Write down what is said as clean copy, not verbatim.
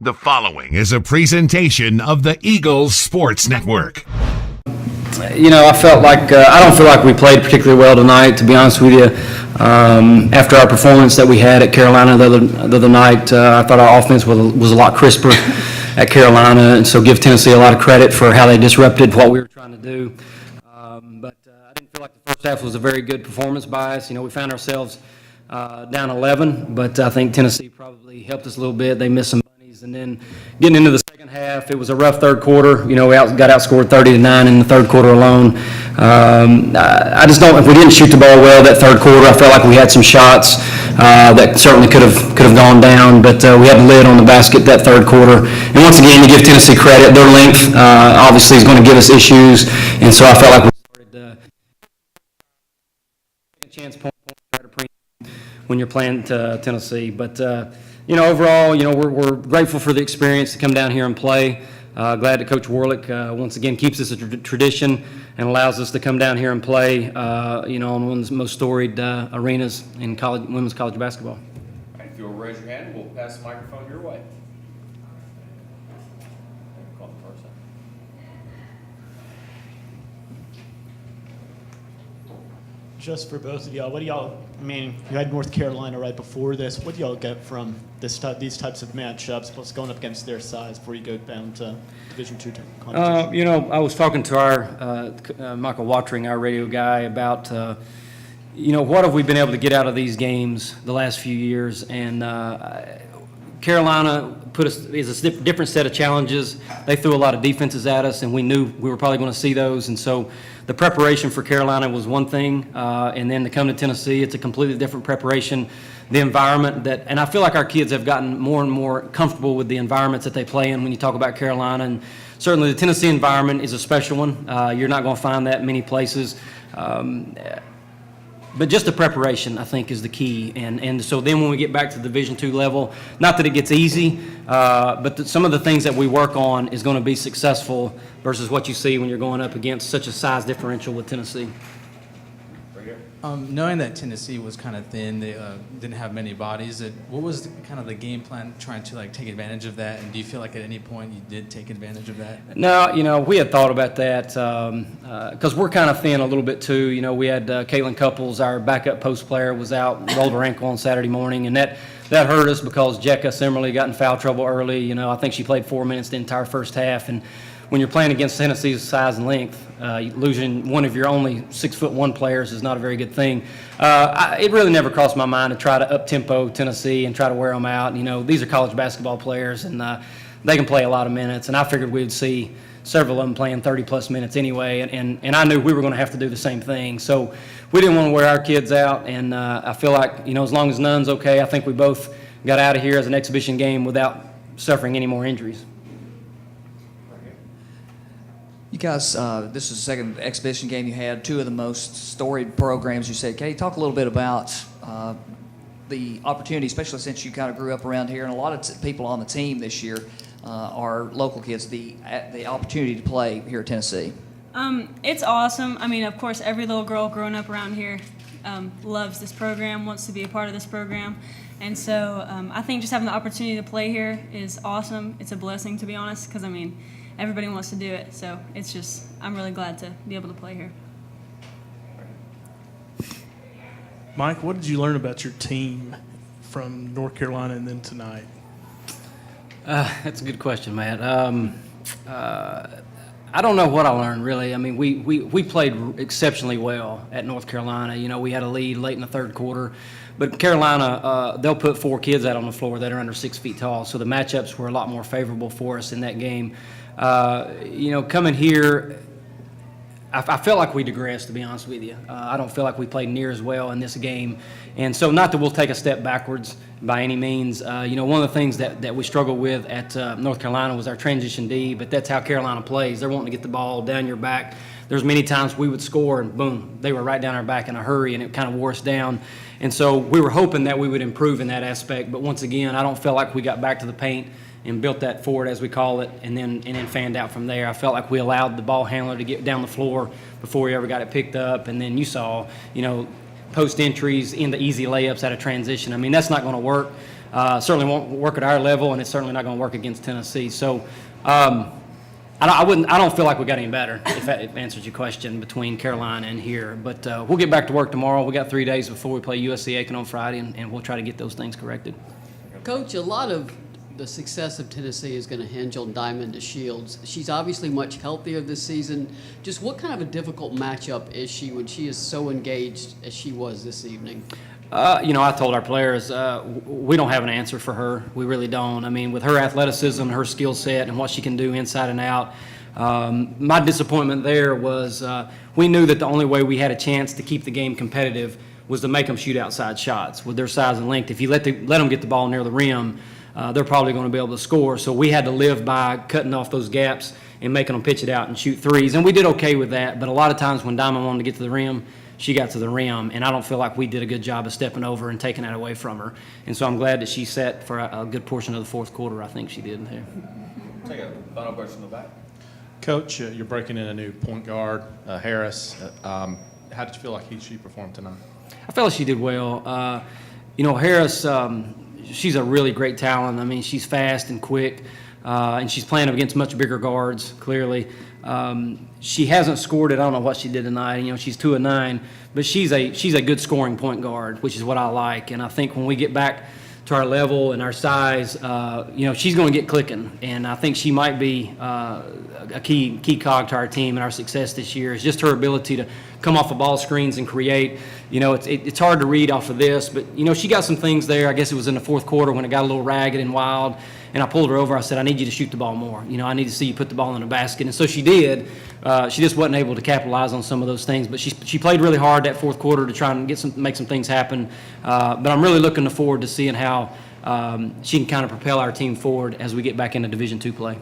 The following is a presentation of the Eagles Sports Network. I felt like I don't feel like we played particularly well tonight, to be honest with you. After our performance that we had at Carolina the other night, I thought our offense was a lot crisper at Carolina, and so give Tennessee a lot of credit for how they disrupted what we were trying to do. But I didn't feel like the first half was a very good performance by us. We found ourselves down 11, but I think Tennessee probably helped us a little bit. They missed some bunnies, and then getting into the second half, it was a rough third quarter. We got outscored 30-9 in the third quarter alone. I just don't. If we didn't shoot the ball well that third quarter, I felt like we had some shots that certainly could have gone down, but we had the lid on the basket that third quarter. And once again, you give Tennessee credit. Their length obviously is going to give us issues, and so I felt like we started a chance point when you're playing Tennessee. But overall, we're grateful for the experience to come down here and play. Glad that Coach Warlick once again keeps this a tradition and allows us to come down here and play, on one of the most storied arenas in women's college basketball. All right, if you'll raise your hand, we'll pass the microphone your way. Call the person. Just for both of y'all, what do y'all, you had North Carolina right before this. What do y'all get from these types of matchups, plus going up against their size before you go down to Division II competition? I was talking to our Michael Watering, our radio guy, about what have we been able to get out of these games the last few years, and Carolina is a different set of challenges. They threw a lot of defenses at us, and we knew we were probably going to see those, and so the preparation for Carolina was one thing, and then to come to Tennessee, it's a completely different preparation. The environment and I feel like our kids have gotten more and more comfortable with the environments that they play in when you talk about Carolina, and certainly the Tennessee environment is a special one. You're not going to find that many places. But just the preparation, I think, is the key. And so then when we get back to the Division II level, not that it gets easy, but some of the things that we work on is going to be successful versus what you see when you're going up against such a size differential with Tennessee. Knowing that Tennessee was kind of thin, they didn't have many bodies, what was kind of the game plan trying to take advantage of that? And do you feel like at any point you did take advantage of that? No, we had thought about that because we're kind of thin a little bit too. We had Caitlin Couples, our backup post player, was out, rolled her ankle on Saturday morning, and that hurt us because Jekka similarly got in foul trouble early. I think she played 4 minutes the entire first half, and when you're playing against Tennessee's size and length, losing one of your only 6'1" players is not a very good thing. It really never crossed my mind to try to up-tempo Tennessee and try to wear them out. These are college basketball players, and they can play a lot of minutes, and I figured we would see several of them playing 30-plus minutes anyway, and I knew we were going to have to do the same thing. So we didn't want to wear our kids out, and I feel like, as long as none's okay, I think we both got out of here as an exhibition game without suffering any more injuries. You guys, this is the second exhibition game you had, two of the most storied programs you said. Can you talk a little bit about the opportunity, especially since you kind of grew up around here, and a lot of people on the team this year are local kids, the opportunity to play here at Tennessee? It's awesome. Of course, every little girl growing up around here loves this program, wants to be a part of this program. And so I think just having the opportunity to play here is awesome. It's a blessing, to be honest, because, everybody wants to do it, so I'm really glad to be able to play here. Mike, what did you learn about your team from North Carolina and then tonight? That's a good question, Matt. I don't know what I learned, really. We played exceptionally well at North Carolina. We had a lead late in the third quarter. But Carolina, they'll put 4 kids out on the floor that are under 6 feet tall, so the matchups were a lot more favorable for us in that game. Coming here, I felt like we digressed, to be honest with you. I don't feel like we played near as well in this game. And so not that we'll take a step backwards by any means. One of the things that we struggled with at North Carolina was our transition D, but that's how Carolina plays. They're wanting to get the ball down your back. There's many times we would score and boom, they were right down our back in a hurry, and it kind of wore us down. And so we were hoping that we would improve in that aspect. But once again, I don't feel like we got back to the paint and built that forward, as we call it, and then fanned out from there. I felt like we allowed the ball handler to get down the floor before we ever got it picked up. And then you saw, post entries into easy layups out of transition. That's not going to work. Certainly won't work at our level, and it's certainly not going to work against Tennessee. So I don't feel like we got any better, if that answers your question, between Carolina and here. But we'll get back to work tomorrow. We got 3 days before we play USC Aiken on Friday, and we'll try to get those things corrected. Coach, a lot of the success of Tennessee is going to hinge on Diamond DeShields. She's obviously much healthier this season. Just what kind of a difficult matchup is she when she is so engaged as she was this evening? I told our players, we don't have an answer for her. We really don't. I mean, with her athleticism, her skill set, and what she can do inside and out, my disappointment there was we knew that the only way we had a chance to keep the game competitive was to make them shoot outside shots with their size and length. If you let them get the ball near the rim, they're probably going to be able to score. So we had to live by cutting off those gaps and making them pitch it out and shoot threes. And we did okay with that. But a lot of times when Diamond wanted to get to the rim, she got to the rim. And I don't feel like we did a good job of stepping over and taking that away from her. And so I'm glad that she sat for a good portion of the fourth quarter. I think she did there. Take a final question in the back. Coach, you're breaking in a new point guard, Harris. How did you feel like she performed tonight? I felt like she did well. Harris, she's a really great talent. I mean, she's fast and quick, and she's playing against much bigger guards, clearly. She hasn't scored it. I don't know what she did tonight. She's 2 of 9, but she's a good scoring point guard, which is what I like. And I think when we get back to our level and our size, she's going to get clicking. And I think she might be a key cog to our team and our success this year. Is just her ability to come off of ball screens and create. It's hard to read off of this, but she got some things there. I guess it was in the fourth quarter when it got a little ragged and wild. And I pulled her over. I said, I need you to shoot the ball more. I need to see you put the ball in the basket. And so she did. She just wasn't able to capitalize on some of those things. But she played really hard that fourth quarter to try and make some things happen. But I'm really looking forward to seeing how she can kind of propel our team forward as we get back into Division II play.